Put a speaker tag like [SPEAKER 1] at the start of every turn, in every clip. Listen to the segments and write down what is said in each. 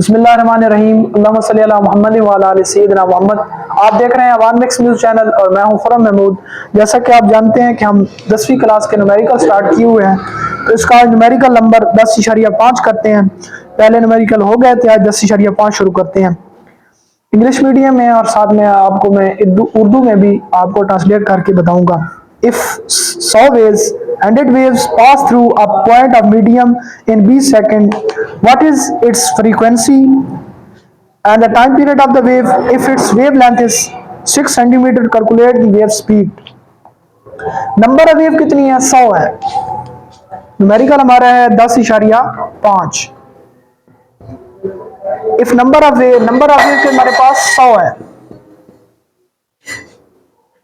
[SPEAKER 1] बिस्मिल्लाहिर्रहमानिर्रहीम। अल्लाहुम्मा सल्ली अला मुहम्मद व अला आलि सय्यिदिना मुहम्मद। आप देख रहे हैं अवान मिक्स न्यूज़ चैनल और मैं हूं खुर्रम महमूद। जैसा कि आप जानते हैं कि हम 10वीं क्लास के न्यूमेरिकल स्टार्ट किए हुए हैं, तो इसका न्यूमेरिकल नंबर 10.5 करते हैं। पहले न्यूमेरिकल हो गए थे, आज 10.5 शुरू करते हैं। इंग्लिश मीडियम में और साथ में आपको मैं उर्दू में भी आपको ट्रांसलेट करके बताऊंगा। If saw waves and it waves pass through a point of medium in b second, what is its frequency and the time period of the wave? If its wavelength is 6 centimeter, calculate the wave speed. Number of wave कितनी है? 100 है। Numerical हमारा है 10.5। If number of wave के हमारे पास 100 है।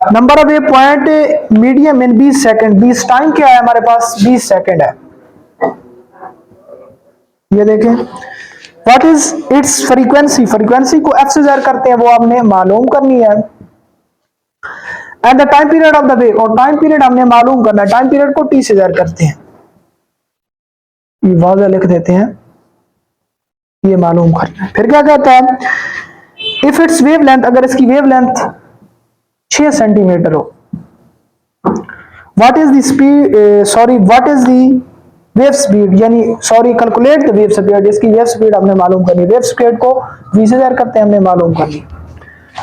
[SPEAKER 1] Number of wave point medium in 20 second. 20 time क्या है हमारे पास? 20 सेकंड है। ये देखें, what is it's frequency? Frequency को एफ से ज़ाहिर करते हैं, वो हमने मालूम करनी है। And the time period of the wave, और टाइम पीरियड हमने मालूम करना है। टाइम पीरियड को टी से ज़ाहिर करते हैं, ये वाज़ह लिख देते हैं, ये मालूम करना है। फिर क्या कहता है? इफ इट्स वेव लेंथ, अगर इसकी वेव लेंथ 6 सेंटीमीटर हो। What is the speed, what is the wave speed, यानी कैलकुलेट द वेव स्पीड। इसकी वेव स्पीड हमने मालूम करनी है। वेव स्पीड को v से ज़ाहिर करते हैं, हमने मालूम करनी।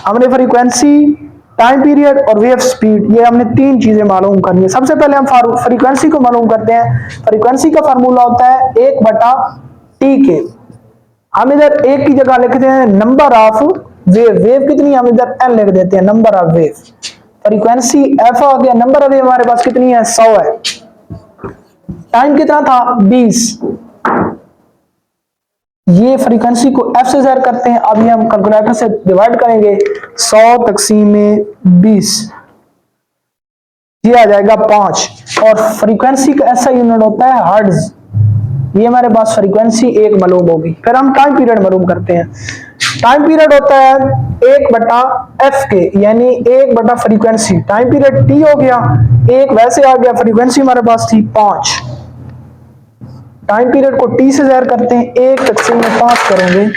[SPEAKER 1] हमने फ्रीक्वेंसी, टाइम पीरियड और वेव स्पीड, ये हमने 3 चीजें मालूम करनी है। सबसे पहले हम फ्रीक्वेंसी को मालूम करते हैं। फ्रीक्वेंसी का फार्मूला होता है 1/t के। हम इधर एक की जगह लिखते हैं नंबर ऑफ वेव। वेव कितनी, हम इधर n लिख देते हैं, number of wave. Frequency f हो गया, नंबर ऑफ वेव हमारे पास कितनी है? 100 है। टाइम कितना था? 20। ये फ्रीक्वेंसी को f से ज़ाहिर करते हैं। अब ये हम कैलकुलेटर से डिवाइड करेंगे, 100 / 20, ये आ जाएगा 5। और फ्रीक्वेंसी का ऐसा यूनिट होता है हर्ट्ज। ये हमारे पास फ्रीक्वेंसी 1 मालूम होगी। फिर हम टाइम पीरियड मालूम करते हैं। टाइम पीरियड होता है 1/f के, यानी 1 फ्रीक्वेंसी। टाइम पीरियड t हो गया, 1 वैसे आ गया, फ्रीक्वेंसी हमारे पास थी 5। टाइम पीरियड को t से ज़ाहिर करते हैं, 1/5 करेंगे,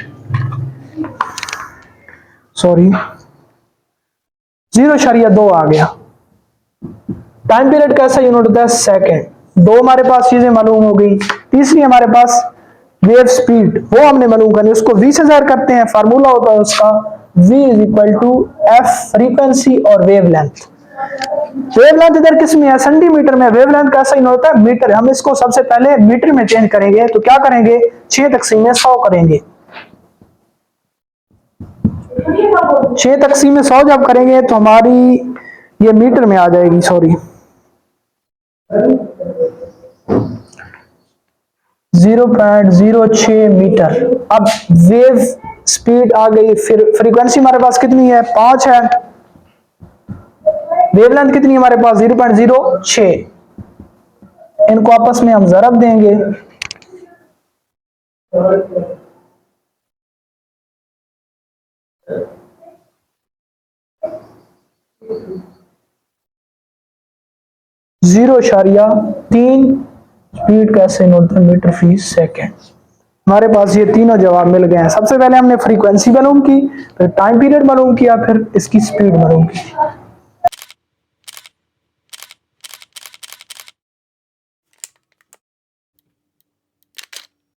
[SPEAKER 1] 0.2 आ गया। टाइम पीरियड कैसा यूनिट होता है? सेकंड। 2 हमारे पास चीजें मालूम हो गई। तीसरी हमारे पास वेव स्पीड, वो हमने मालूम करनी, उसको v से ज़ाहिर करते हैं। फार्मूला होता है उसका v = f फ्रीक्वेंसी और वेवलेंथ। वेवलेंथ इधर किस में है? सेंटीमीटर में। वेवलेंथ कैसा यूनिट होता है? मीटर। हम इसको सबसे पहले मीटर में चेंज करेंगे, तो क्या करेंगे? 6/100 करेंगे। 6/100 जब करेंगे तो हमारी ये मीटर में आ जाएगी, 0.06 मीटर। अब वेव स्पीड आ गई। फिर फ्रीक्वेंसी हमारे पास कितनी है? 5 है। वेवलेंथ कितनी हमारे पास? 0.06। इनको आपस में हम ज़रब देंगे, (0.3) स्पीड कैसे नोट मीटर फी सेकेंड। हमारे पास ये तीनों जवाब मिल गए हैं। सबसे पहले हमने फ्रीक्वेंसी मालूम की, फिर टाइम पीरियड मालूम किया, फिर इसकी स्पीड मालूम की।